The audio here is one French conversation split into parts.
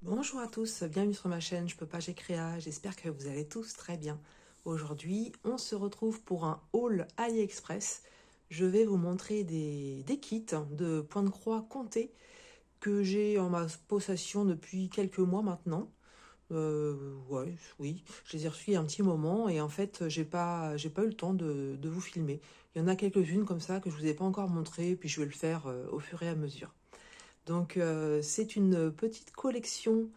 Bonjour à tous, bienvenue sur ma chaîne Je peux pas, j'ai créa, j'espère que vous allez tous très bien. Aujourd'hui, on se retrouve pour un haul AliExpress. Je vais vous montrer des kits de points de croix comptés que j'ai en ma possession depuis quelques mois maintenant. Oui, je les ai reçus il y a un petit moment et en fait, j'ai pas eu le temps de vous filmer. Il y en a quelques-unes comme ça que je vous ai pas encore montré, puis je vais le faire au fur et à mesure. Donc c'est une petite collection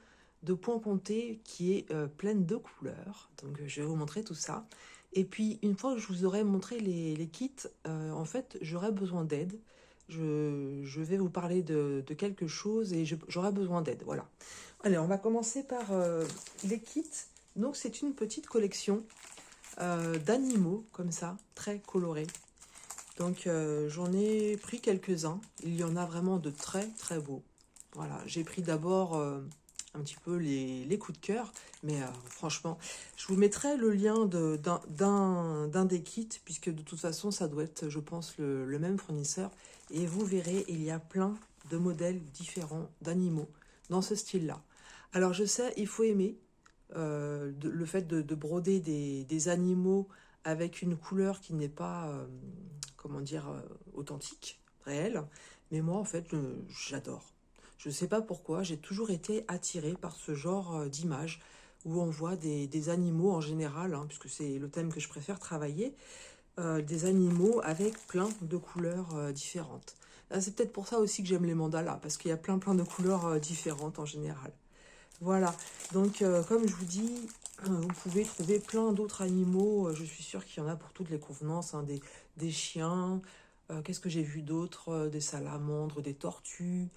de points comptés qui est pleine de couleurs. Donc je vais vous montrer tout ça. Et puis une fois que je vous aurai montré les kits, en fait j'aurai besoin d'aide. Je vais vous parler de quelque chose et j'aurai besoin d'aide. Voilà. Allez, on va commencer par les kits. Donc c'est une petite collection d'animaux comme ça, très colorés. Donc j'en ai pris quelques-uns. Il y en a vraiment de très très beaux. Voilà, j'ai pris d'abord un petit peu les coups de cœur, mais franchement, je vous mettrai le lien d'un des kits, puisque de toute façon, ça doit être, je pense, le même fournisseur. Et vous verrez, il y a plein de modèles différents d'animaux dans ce style-là. Alors je sais, il faut aimer le fait de broder des animaux avec une couleur qui n'est pas, comment dire, authentique, réelle. Mais moi, en fait, j'adore. Je ne sais pas pourquoi, j'ai toujours été attirée par ce genre d'image où on voit des animaux en général, hein, puisque c'est le thème que je préfère travailler, des animaux avec plein de couleurs différentes. C'est peut-être pour ça aussi que j'aime les mandalas, parce qu'il y a plein de couleurs différentes en général. Voilà, donc comme je vous dis, vous pouvez trouver plein d'autres animaux. Je suis sûre qu'il y en a pour toutes les convenances, hein, des chiens. Qu'est-ce que j'ai vu d'autre? Des salamandres, des tortues,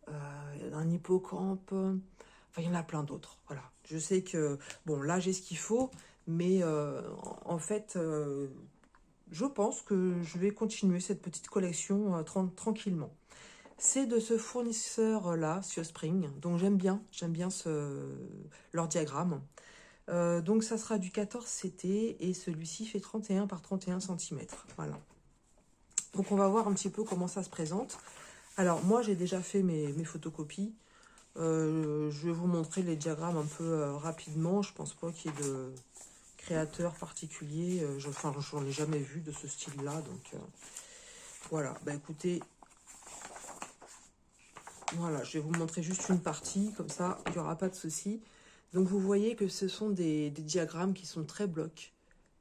un hippocampe. Enfin, il y en a plein d'autres. Voilà, je sais que, bon, là j'ai ce qu'il faut, mais en fait, je pense que je vais continuer cette petite collection tranquillement. C'est de ce fournisseur-là, Spring. Donc j'aime bien leur diagramme. Donc ça sera du 14 CT et celui-ci fait 31 par 31 cm. Voilà. Donc on va voir un petit peu comment ça se présente. Alors moi j'ai déjà fait mes photocopies. Je vais vous montrer les diagrammes un peu rapidement. Je pense pas qu'il y ait de créateur particulier. Enfin, j'en ai jamais vu de ce style-là. Donc voilà. Bah écoutez, voilà, je vais vous montrer juste une partie, comme ça, il n'y aura pas de souci. Donc vous voyez que ce sont des diagrammes qui sont très blocs,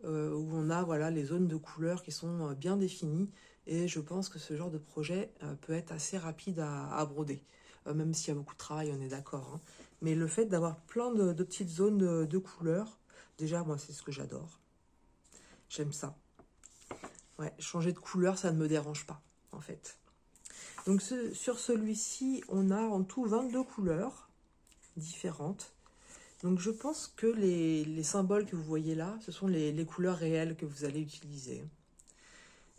où on a voilà, les zones de couleurs qui sont bien définies. Et je pense que ce genre de projet peut être assez rapide à broder, même s'il y a beaucoup de travail, on est d'accord, hein. Mais le fait d'avoir plein de petites zones de couleurs, déjà, moi, c'est ce que j'adore. J'aime ça. Ouais, changer de couleur, ça ne me dérange pas, en fait. Donc sur celui-ci, on a en tout 22 couleurs différentes. Donc je pense que les symboles que vous voyez là, ce sont les couleurs réelles que vous allez utiliser.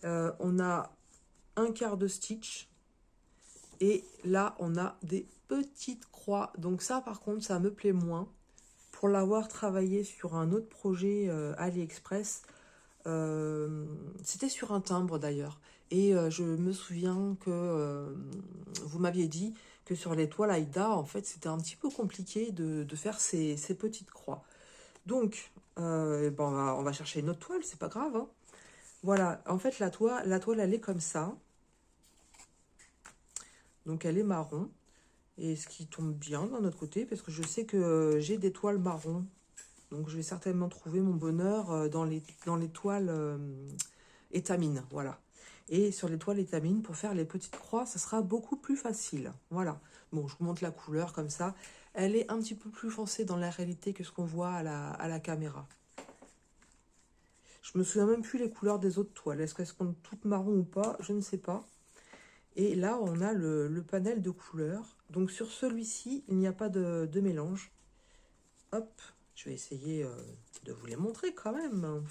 On a un quart de stitch et là on a des petites croix. Donc ça par contre ça me plaît moins. Pour l'avoir travaillé sur un autre projet AliExpress, c'était sur un timbre d'ailleurs. Et je me souviens que vous m'aviez dit que sur les toiles Aïda, en fait, c'était un petit peu compliqué de faire ces petites croix. Donc, ben, on va chercher une autre toile, c'est pas grave, hein. Voilà, en fait, la toile, elle est comme ça. Donc, elle est marron. Et ce qui tombe bien d'un autre côté, parce que je sais que j'ai des toiles marron. Donc, je vais certainement trouver mon bonheur dans les toiles étamines, voilà. Et sur les toiles étamines, pour faire les petites croix, ça sera beaucoup plus facile. Voilà. Bon, je vous montre la couleur comme ça. Elle est un petit peu plus foncée dans la réalité que ce qu'on voit à la caméra. Je me souviens même plus les couleurs des autres toiles. Est-ce qu'elles sont toutes marron ou pas? Je ne sais pas. Et là, on a le panel de couleurs. Donc sur celui-ci, il n'y a pas de mélange. Hop, je vais essayer de vous les montrer quand même.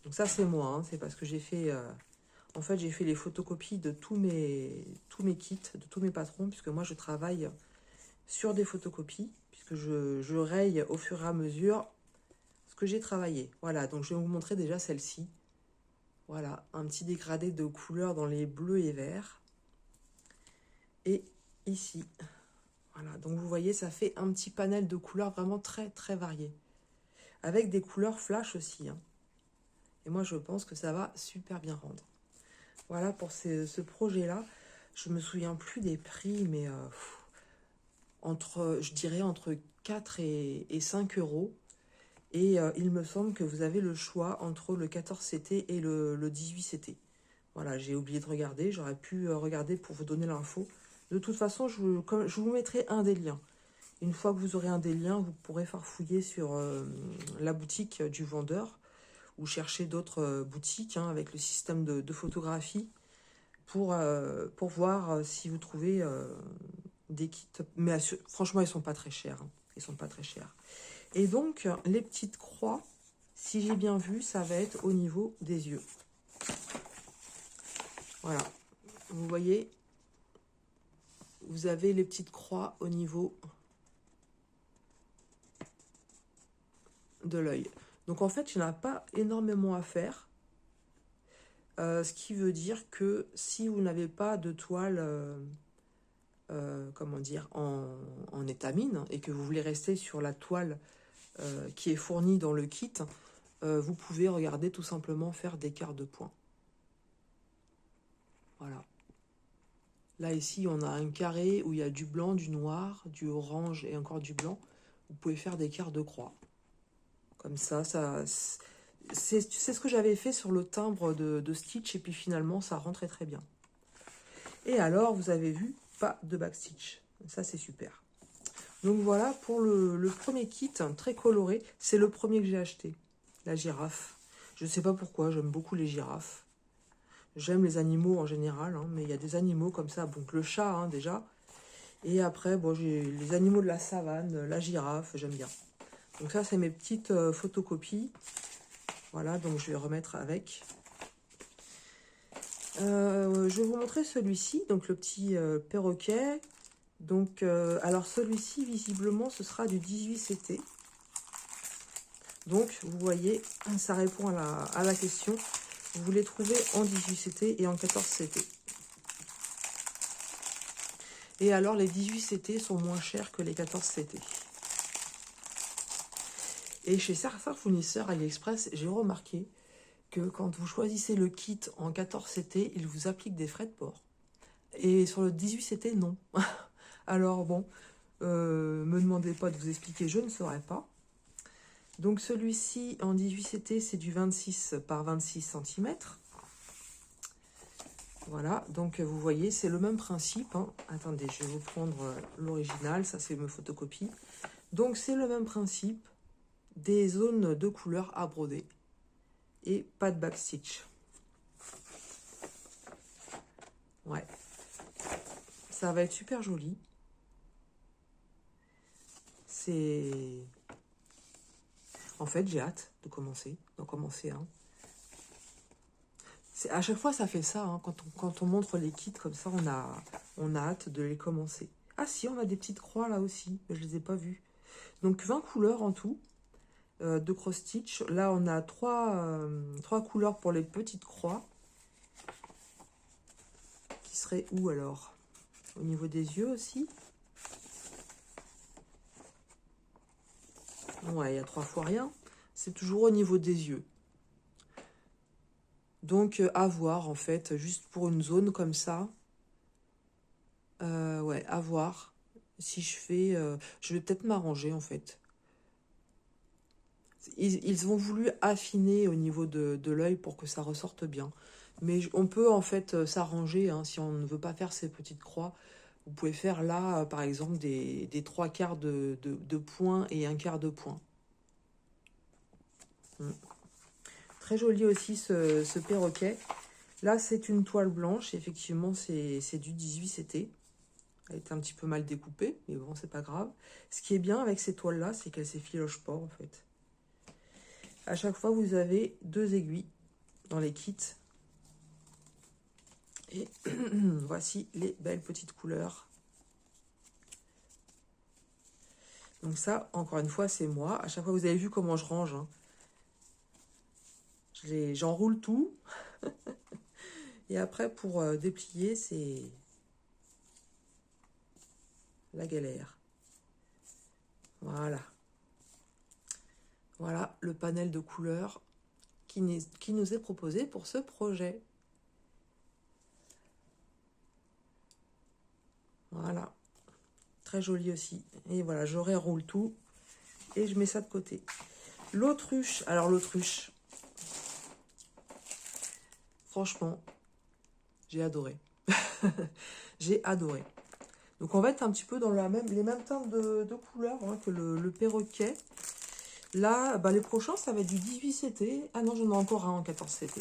Donc ça, c'est moi, hein. C'est parce que j'ai fait... en fait, j'ai fait les photocopies de tous mes kits, de tous mes patrons, puisque moi, je travaille sur des photocopies, puisque je raye au fur et à mesure ce que j'ai travaillé. Voilà, donc je vais vous montrer déjà celle-ci. Voilà, un petit dégradé de couleurs dans les bleus et verts. Et ici, Voilà, donc vous voyez, ça fait un petit panel de couleurs vraiment très très varié. Avec des couleurs flash aussi, hein. Et moi, je pense que ça va super bien rendre. Voilà pour ce projet-là. Je me souviens plus des prix, mais je dirais entre 4 et 5 euros. Et il me semble que vous avez le choix entre le 14CT et le 18CT. Voilà, j'ai oublié de regarder. J'aurais pu regarder pour vous donner l'info. De toute façon, je vous mettrai un des liens. Une fois que vous aurez un des liens, vous pourrez farfouiller sur la boutique du vendeur ou chercher d'autres boutiques hein, avec le système de photographie pour voir si vous trouvez des kits. Mais franchement, ils sont pas très chers. Hein. Ils sont pas très chers. Et donc, les petites croix, si j'ai bien vu, ça va être au niveau des yeux. Voilà. Vous voyez, vous avez les petites croix au niveau de l'œil. Donc, en fait, il n'y en a pas énormément à faire. Ce qui veut dire que si vous n'avez pas de toile, comment dire, en étamine, et que vous voulez rester sur la toile qui est fournie dans le kit, vous pouvez regarder tout simplement faire des quarts de points. Voilà. Là, ici, on a un carré où il y a du blanc, du noir, du orange et encore du blanc. Vous pouvez faire des quarts de croix. Comme ça c'est ce que j'avais fait sur le timbre de Stitch. Et puis finalement, ça rentrait très bien. Et alors, vous avez vu, pas de backstitch. Ça, c'est super. Donc voilà pour le premier kit, très coloré. C'est le premier que j'ai acheté, la girafe. Je ne sais pas pourquoi, j'aime beaucoup les girafes. J'aime les animaux en général, hein, mais il y a des animaux comme ça. Donc le chat, hein, déjà. Et après, bon, j'ai les animaux de la savane, la girafe, j'aime bien. Donc ça, c'est mes petites photocopies. Voilà, donc je vais remettre avec. Je vais vous montrer celui-ci, donc le petit perroquet. Donc, alors celui-ci, visiblement, ce sera du 18CT. Donc, vous voyez, ça répond à la question. Vous les trouvez en 18CT et en 14CT. Et alors, les 18CT sont moins chers que les 14CT. Et chez certains fournisseurs AliExpress, j'ai remarqué que quand vous choisissez le kit en 14CT, ils vous appliquent des frais de port. Et sur le 18CT, non. Alors bon, me demandez pas de vous expliquer, je ne saurais pas. Donc celui-ci en 18CT, c'est du 26 par 26 cm. Voilà, donc vous voyez, c'est le même principe. Hein. Attendez, je vais vous prendre l'original, ça c'est mes photocopies. Donc c'est le même principe, des zones de couleur à broder. Et pas de backstitch. Ouais. Ça va être super joli. C'est... En fait, j'ai hâte de commencer, d'en commencer un. À chaque fois, ça fait ça. Hein. Quand on montre les kits comme ça, on a hâte de les commencer. Ah si, on a des petites croix là aussi, mais je ne les ai pas vues. Donc 20 couleurs en tout de cross-stitch. Là, on a trois couleurs pour les petites croix. Qui seraient où alors? Au niveau des yeux aussi. Ouais, il y a 3 fois rien. C'est toujours au niveau des yeux. Donc, à voir, en fait, juste pour une zone comme ça. Ouais, à voir. Si je fais... je vais peut-être m'arranger, en fait. Ils ont voulu affiner au niveau de l'œil pour que ça ressorte bien. Mais on peut, en fait, s'arranger, hein, si on ne veut pas faire ces petites croix. Vous pouvez faire là, par exemple, des 3 quarts de point et un quart de point. Très joli aussi ce perroquet. Là, c'est une toile blanche. Effectivement, c'est du 18CT. Elle est un petit peu mal découpée, mais bon, c'est pas grave. Ce qui est bien avec ces toiles-là, c'est qu'elles s'effilochent pas, en fait. À chaque fois, vous avez 2 aiguilles dans les kits. Et voici les belles petites couleurs. Donc ça, encore une fois, c'est moi. À chaque fois, vous avez vu comment je range. Hein. J'enroule tout. Et après, pour déplier, c'est... la galère. Voilà. Voilà le panel de couleurs qui nous est proposé pour ce projet. Voilà. Très joli aussi. Et voilà, je réroule tout et je mets ça de côté. L'autruche. Alors l'autruche, franchement, j'ai adoré. J'ai adoré. Donc on va être un petit peu dans les mêmes teintes de couleurs hein, que le perroquet. Là, bah, les prochains, ça va être du 18 CT. Ah non, j'en ai encore un en 14 CT.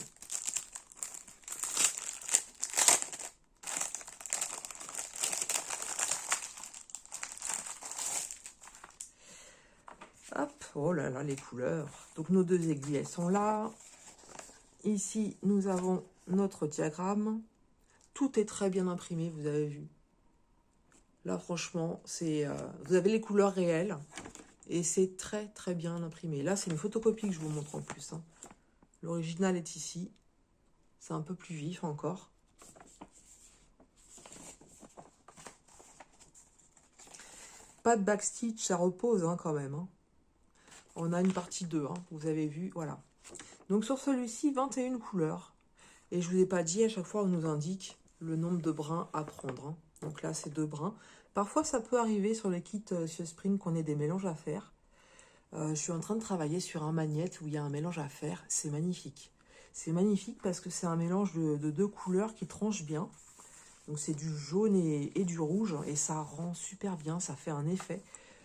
Hop, oh là là, les couleurs. Donc nos deux aiguilles, elles sont là. Ici, nous avons notre diagramme. Tout est très bien imprimé, vous avez vu. Là, franchement, vous avez les couleurs réelles. Et c'est très, très bien imprimé. Là, c'est une photocopie que je vous montre en plus. Hein. L'original est ici. C'est un peu plus vif encore. Pas de backstitch, ça repose hein, quand même. Hein. On a une partie 2, hein, vous avez vu, voilà. Donc sur celui-ci, 21 couleurs. Et je ne vous ai pas dit, à chaque fois, on nous indique le nombre de brins à prendre. Hein. Donc là, c'est 2 brins. Parfois, ça peut arriver sur les kits sur Spring qu'on ait des mélanges à faire. Je suis en train de travailler sur un magnète où il y a un mélange à faire. C'est magnifique. C'est magnifique parce que c'est un mélange de 2 couleurs qui tranchent bien. Donc c'est du jaune et du rouge. Et ça rend super bien. Ça fait un effet.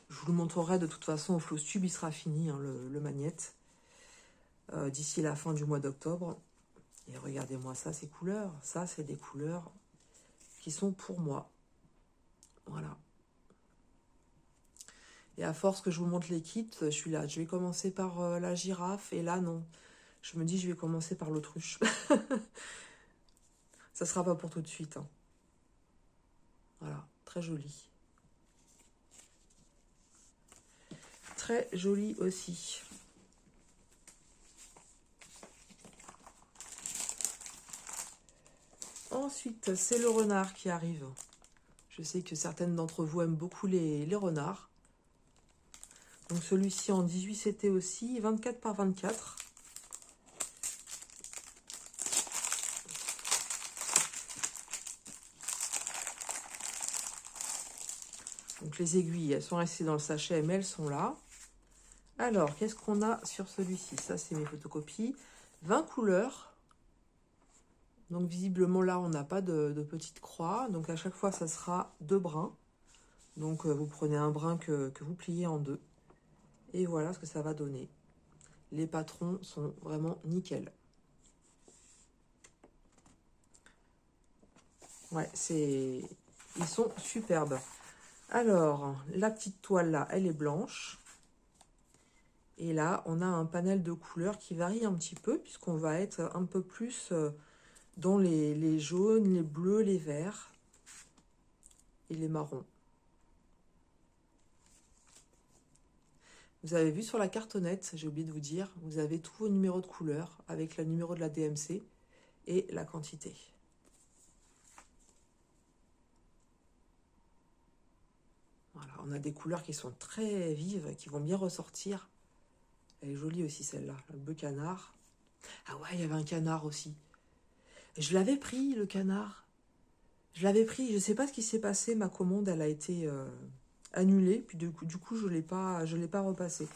Je vous le montrerai de toute façon au Floss Tube. Il sera fini, hein, le magnète. D'ici la fin du mois d'octobre. Et regardez-moi ça, ces couleurs. Ça, c'est des couleurs qui sont pour moi. Voilà. Et à force que je vous montre les kits, je suis là. Je vais commencer par la girafe. Et là, non. Je me dis, je vais commencer par l'autruche. Ça sera pas pour tout de suite. Hein. Voilà, très joli. Très joli aussi. Ensuite, c'est le renard qui arrive. Je sais que certaines d'entre vous aiment beaucoup les renards. Donc celui-ci en 18 CT aussi, 24 par 24. Donc les aiguilles, elles sont restées dans le sachet, mais elles sont là. Alors, qu'est-ce qu'on a sur celui-ci? Ça, c'est mes photocopies. 20 couleurs. Donc visiblement, là, on n'a pas de petite croix. Donc à chaque fois, ça sera 2 brins. Donc vous prenez un brin que vous pliez en 2. Et voilà ce que ça va donner. Les patrons sont vraiment nickel. Ouais, ils sont superbes. Alors, la petite toile là, elle est blanche. Et là, on a un panel de couleurs qui varie un petit peu, puisqu'on va être un peu plus dans les jaunes, les bleus, les verts et les marrons. Vous avez vu sur la cartonnette, j'ai oublié de vous dire, vous avez tous vos numéros de couleurs avec le numéro de la DMC et la quantité. Voilà, on a des couleurs qui sont très vives, qui vont bien ressortir. Elle est jolie aussi celle-là, le bleu canard. Ah ouais, il y avait un canard aussi. Je l'avais pris, le canard. Je l'avais pris, je ne sais pas ce qui s'est passé, ma commande, elle a été annulée, puis du coup je l'ai pas repassé.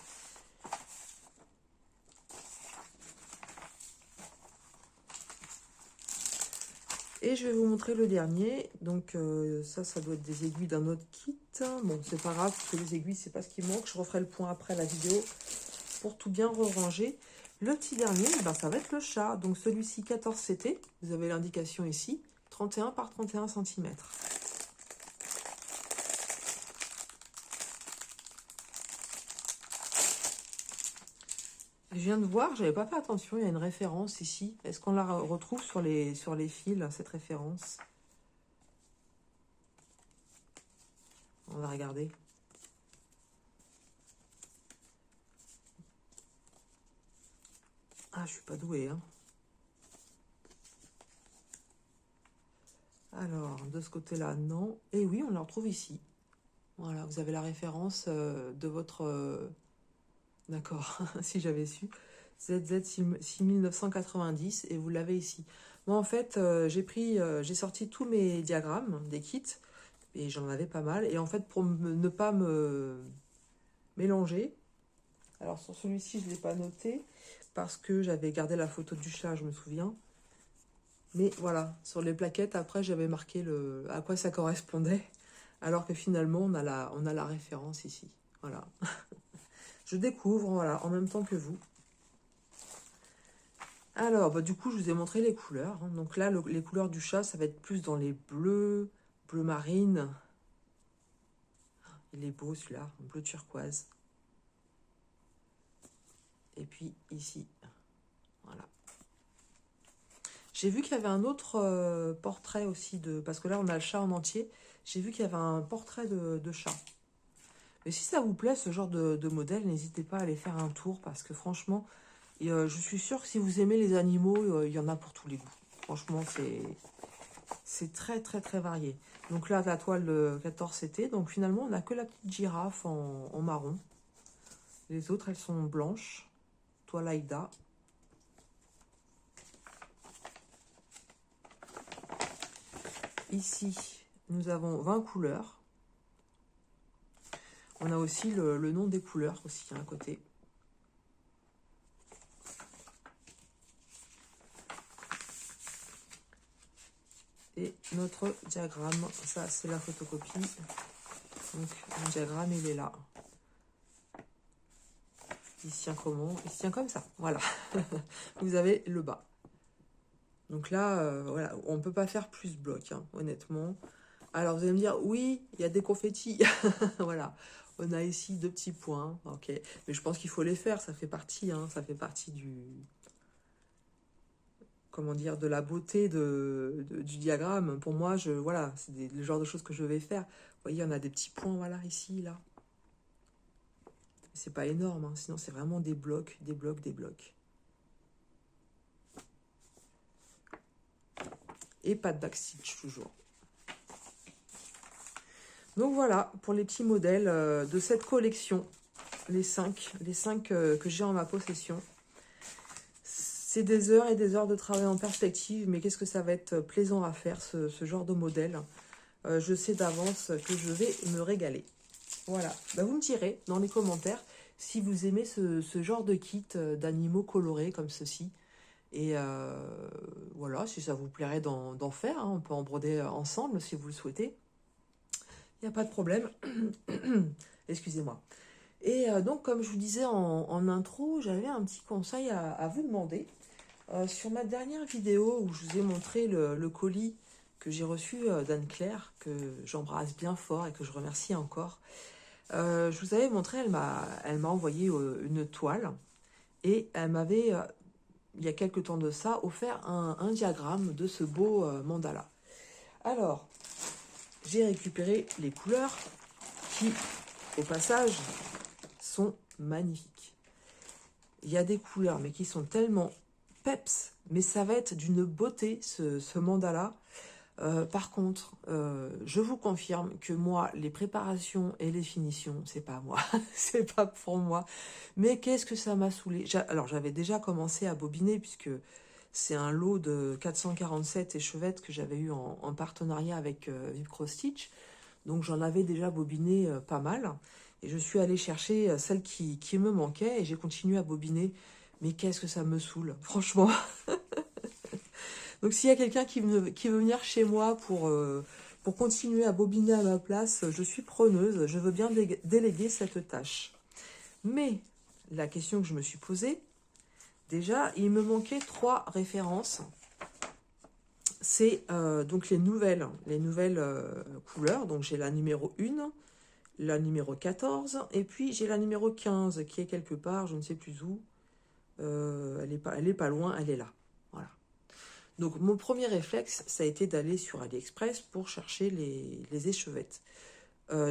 Et je vais vous montrer le dernier. Donc ça doit être des aiguilles d'un autre kit. Bon, c'est pas grave, parce que les aiguilles, c'est pas ce qui manque. Je referai le point après la vidéo pour tout bien ranger. Le petit dernier, ben, ça va être le chat. Donc celui-ci, 14 CT. Vous avez l'indication ici. 31 par 31 cm. Je viens de voir, j'avais pas fait attention, il y a une référence ici. Est-ce qu'on la retrouve sur les fils, cette référence? On va regarder. Ah, je suis pas douée, hein. Alors, de ce côté-là, non. Et oui, on la retrouve ici. Voilà, vous avez la référence de votre... d'accord, si j'avais su. ZZ 6990 et vous l'avez ici. Moi, en fait, j'ai sorti tous mes diagrammes des kits et j'en avais pas mal. Et en fait, pour ne pas me mélanger, alors sur celui-ci, je ne l'ai pas noté parce que j'avais gardé la photo du chat, je me souviens. Mais voilà, sur les plaquettes, après, j'avais marqué à quoi ça correspondait. Alors que finalement, on a la référence ici. Voilà. Je découvre, voilà, en même temps que vous. Alors, bah, du coup, je vous ai montré les couleurs. Hein. Donc là, les couleurs du chat, ça va être plus dans les bleus, bleu marine. Il est beau celui-là, bleu turquoise. Et puis ici, voilà. J'ai vu qu'il y avait un autre portrait aussi parce que là, on a le chat en entier. J'ai vu qu'il y avait un portrait de chat. Mais si ça vous plaît, ce genre de modèle, n'hésitez pas à aller faire un tour parce que franchement, je suis sûre que si vous aimez les animaux, il y en a pour tous les goûts. Franchement, c'est très, très, très varié. Donc là, la toile de 14 CT. Donc finalement, on n'a que la petite girafe en marron. Les autres, elles sont blanches. Toile Aïda. Ici, nous avons 20 couleurs. On a aussi le nom des couleurs aussi à un côté. Et notre diagramme, ça c'est la photocopie. Donc le diagramme, il est là. Il se tient comment? Il se tient comme ça, voilà. Vous avez le bas. Donc là, voilà, on ne peut pas faire plus bloc, hein, honnêtement. Alors vous allez me dire, oui, il y a des confettis. Voilà, on a ici 2 petits points, ok. Mais je pense qu'il faut les faire, ça fait partie, hein, ça fait partie du... Comment dire, de la beauté du diagramme. Pour moi, voilà, c'est le genre de choses que je vais faire. Vous voyez, on a des petits points, voilà, ici, là. C'est pas énorme, hein, sinon c'est vraiment des blocs, des blocs, des blocs. Et pas de backstitch, toujours. Donc voilà, pour les petits modèles de cette collection, les 5 que j'ai en ma possession. C'est des heures et des heures de travail en perspective, mais qu'est-ce que ça va être plaisant à faire, ce genre de modèle. Je sais d'avance que je vais me régaler. Voilà, bah, vous me direz dans les commentaires si vous aimez ce genre de kit d'animaux colorés comme ceci. Et voilà, si ça vous plairait d'en faire, hein, on peut en broder ensemble si vous le souhaitez. Il n'y a pas de problème. Excusez-moi. Et donc, comme je vous disais en intro, j'avais un petit conseil à vous demander. Sur ma dernière vidéo où je vous ai montré le colis que j'ai reçu d'Anne-Claire, que j'embrasse bien fort et que je remercie encore, je vous avais montré, elle m'a envoyé une toile et elle m'avait, il y a quelque temps de ça, offert un diagramme de ce beau mandala. Alors, j'ai récupéré les couleurs qui, au passage, sont magnifiques. Il y a des couleurs, mais qui sont tellement peps, mais ça va être d'une beauté, ce mandala. Par contre, je vous confirme que moi, les préparations et les finitions, c'est pas moi, c'est pas pour moi. Mais qu'est-ce que ça m'a saoulé. Alors, j'avais déjà commencé à bobiner, puisque c'est un lot de 447 échevettes que j'avais eu en partenariat avec Vibro Stitch. Donc, j'en avais déjà bobiné pas mal. Et je suis allée chercher celle qui me manquait et j'ai continué à bobiner. Mais qu'est-ce que ça me saoule, franchement. Donc s'il y a quelqu'un qui veut venir chez moi pour continuer à bobiner à ma place, je suis preneuse, je veux bien déléguer cette tâche. Mais la question que je me suis posée, déjà, il me manquait 3 références. C'est donc les nouvelles couleurs. Donc j'ai la numéro 1, la numéro 14, et puis j'ai la numéro 15 qui est quelque part, je ne sais plus où. Elle est pas loin, elle est là. Voilà. Donc mon premier réflexe, ça a été d'aller sur AliExpress pour chercher les échevettes.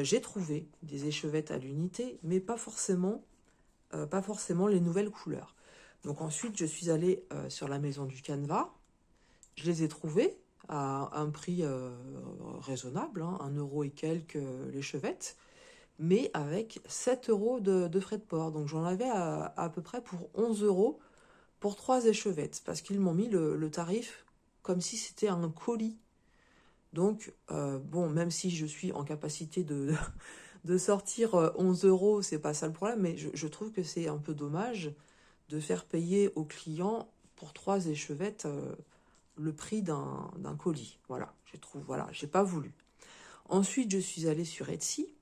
J'ai trouvé des échevettes à l'unité, mais pas forcément les nouvelles couleurs. Donc ensuite, je suis allée sur la maison du Canva. Je les ai trouvées à un prix raisonnable, hein, 1 € et quelques l'échevette. mais avec 7 euros de frais de port. Donc j'en avais à peu près pour 11 euros pour 3 échevettes, parce qu'ils m'ont mis le tarif comme si c'était un colis. Donc, bon, même si je suis en capacité de sortir 11 euros, c'est pas ça le problème, mais je trouve que c'est un peu dommage de faire payer aux clients pour 3 échevettes le prix d'un colis. Voilà, voilà, j'ai pas voulu. Ensuite, je suis allée sur Etsy,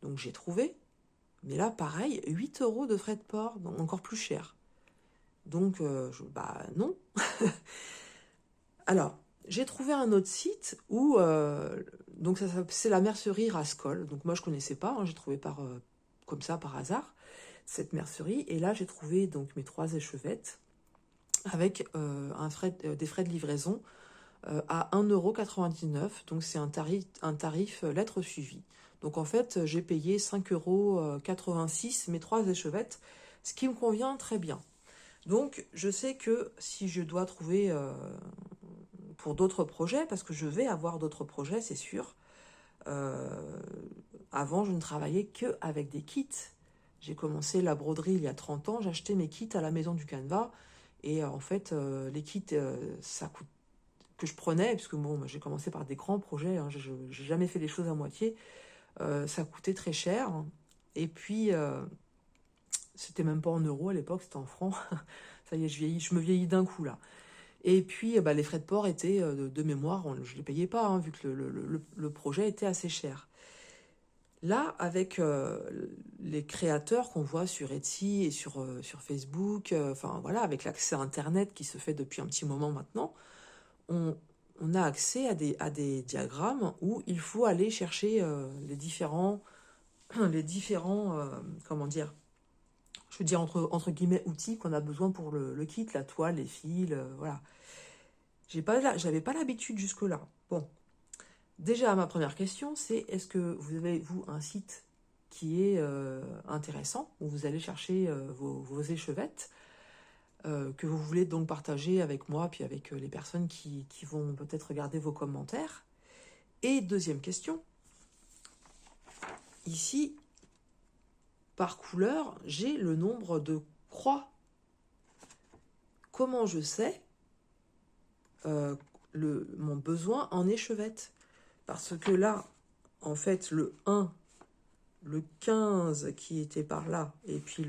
donc j'ai trouvé, mais là, pareil, 8 euros de frais de port, donc encore plus cher. Donc, bah non. Alors, j'ai trouvé un autre site où, donc c'est la mercerie Rascol. Donc moi, je connaissais pas, hein, j'ai trouvé comme ça par hasard cette mercerie. Et là, j'ai trouvé donc mes 3 échevettes avec des frais de livraison à 1,99 €. Donc c'est un tarif lettre suivie. Donc en fait, j'ai payé 5,86 € mes 3 échevettes, ce qui me convient très bien. Donc je sais que si je dois trouver pour d'autres projets, parce que je vais avoir d'autres projets, c'est sûr. Avant, je ne travaillais que avec des kits. J'ai commencé la broderie il y a 30 ans, j'achetais mes kits à la maison du Canevas. Et en fait, les kits, ça coûte que je prenais, puisque bon, j'ai commencé par des grands projets, hein, je n'ai jamais fait les choses à moitié, ça coûtait très cher. Et puis, c'était même pas en euros à l'époque, c'était en francs. Ça y est, je me vieillis d'un coup là. Et puis, bah, les frais de port étaient, de mémoire, je ne les payais pas, hein, vu que le projet était assez cher. Là, avec les créateurs qu'on voit sur Etsy et sur Facebook, enfin voilà, avec l'accès à Internet qui se fait depuis un petit moment maintenant, on, on a accès à des diagrammes où il faut aller chercher comment dire, je veux dire entre guillemets, outils qu'on a besoin pour le kit, la toile, les fils, voilà. J'avais pas l'habitude jusque-là. Bon, déjà, ma première question, c'est est-ce que vous avez, vous, un site qui est intéressant, où vous allez chercher vos échevettes, que vous voulez donc partager avec moi, puis avec les personnes qui vont peut-être regarder vos commentaires. Et deuxième question, ici, par couleur, j'ai le nombre de croix. Comment je sais mon besoin en échevettes? Parce que là, en fait, le 1, le 15 qui était par là, et puis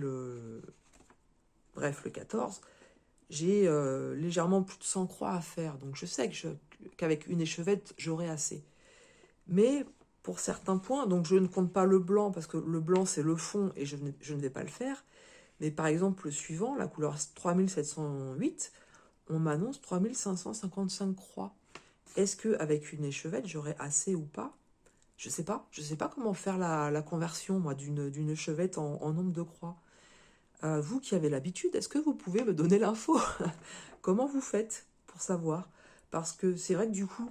bref, le 14, j'ai légèrement plus de 100 croix à faire. Donc je sais qu'avec une échevette, j'aurai assez. Mais pour certains points, donc je ne compte pas le blanc, parce que le blanc, c'est le fond, et je ne vais pas le faire. Mais par exemple, le suivant, la couleur 3708, on m'annonce 3555 croix. Est-ce qu'avec une échevette, j'aurai assez ou pas? Je sais pas. Je sais pas comment faire la conversion, moi, d'une échevette en nombre de croix. Vous qui avez l'habitude, est-ce que vous pouvez me donner l'info? Comment vous faites pour savoir? Parce que c'est vrai que du coup,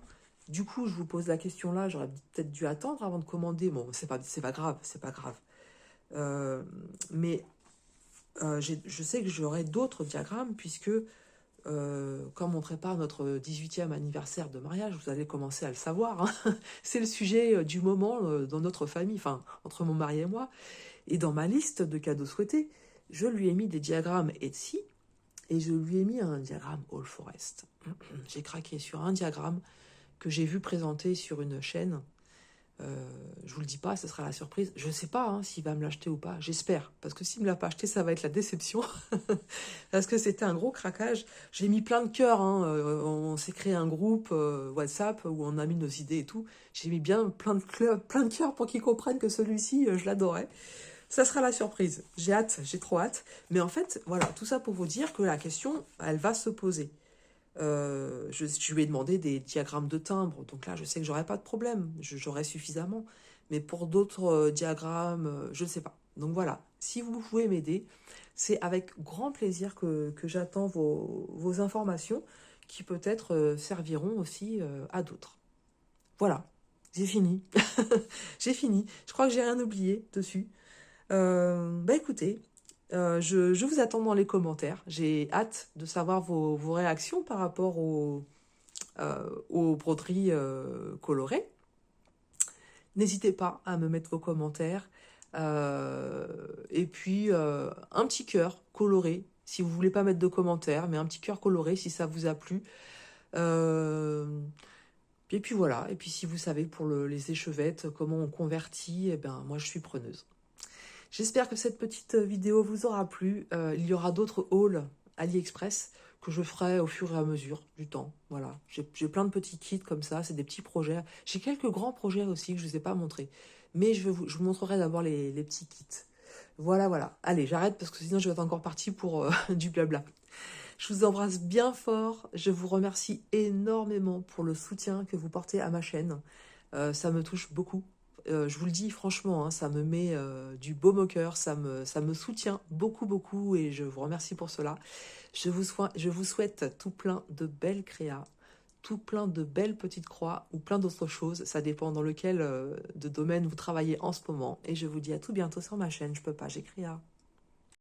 je vous pose la question là, j'aurais peut-être dû attendre avant de commander. Bon, c'est pas grave, c'est pas grave. Mais je sais que j'aurai d'autres diagrammes puisque comme on prépare notre 18e anniversaire de mariage, vous allez commencer à le savoir, hein. C'est le sujet du moment dans notre famille, enfin, entre mon mari et moi. Et dans ma liste de cadeaux souhaités, je lui ai mis des diagrammes Etsy et je lui ai mis un diagramme All Forest. J'ai craqué sur un diagramme que j'ai vu présenter sur une chaîne. Je vous le dis pas, ce sera la surprise. Je sais pas hein, s'il va me l'acheter ou pas. J'espère, parce que s'il me l'a pas acheté, ça va être la déception. Parce que c'était un gros craquage. J'ai mis plein de cœurs. Hein. On s'est créé un groupe WhatsApp où on a mis nos idées et tout. J'ai mis bien plein de cœurs pour qu'ils comprennent que celui-ci, je l'adorais. Ça sera la surprise. J'ai hâte, j'ai trop hâte. Mais en fait, voilà, tout ça pour vous dire que la question, elle va se poser. Je lui ai demandé des diagrammes de timbre, donc là je sais que j'aurai pas de problème, j'aurai suffisamment. Mais pour d'autres diagrammes, je ne sais pas. Donc voilà, si vous pouvez m'aider, c'est avec grand plaisir que j'attends vos informations qui peut-être serviront aussi à d'autres. Voilà, j'ai fini. J'ai fini. Je crois que j'ai rien oublié dessus. Bah écoutez, je vous attends dans les commentaires. J'ai hâte de savoir vos réactions par rapport aux broderies colorées. N'hésitez pas à me mettre vos commentaires. Et puis, un petit cœur coloré, si vous voulez pas mettre de commentaires, mais un petit cœur coloré si ça vous a plu. Et puis voilà, et puis si vous savez pour les échevettes, comment on convertit, eh ben, moi je suis preneuse. J'espère que cette petite vidéo vous aura plu. Il y aura d'autres hauls AliExpress que je ferai au fur et à mesure du temps. Voilà, j'ai plein de petits kits comme ça, c'est des petits projets. J'ai quelques grands projets aussi que je ne vous ai pas montrés. Mais je vous montrerai d'abord les petits kits. Voilà, voilà. Allez, j'arrête parce que sinon je vais être encore partie pour du blabla. Je vous embrasse bien fort. Je vous remercie énormément pour le soutien que vous portez à ma chaîne. Ça me touche beaucoup. Je vous le dis franchement, hein, ça me met du baume au cœur, ça me soutient beaucoup, beaucoup et je vous remercie pour cela. Je vous souhaite tout plein de belles créas, tout plein de belles petites croix ou plein d'autres choses. Ça dépend dans lequel de domaine vous travaillez en ce moment. Et je vous dis à tout bientôt sur ma chaîne. Je peux pas, j'ai créa.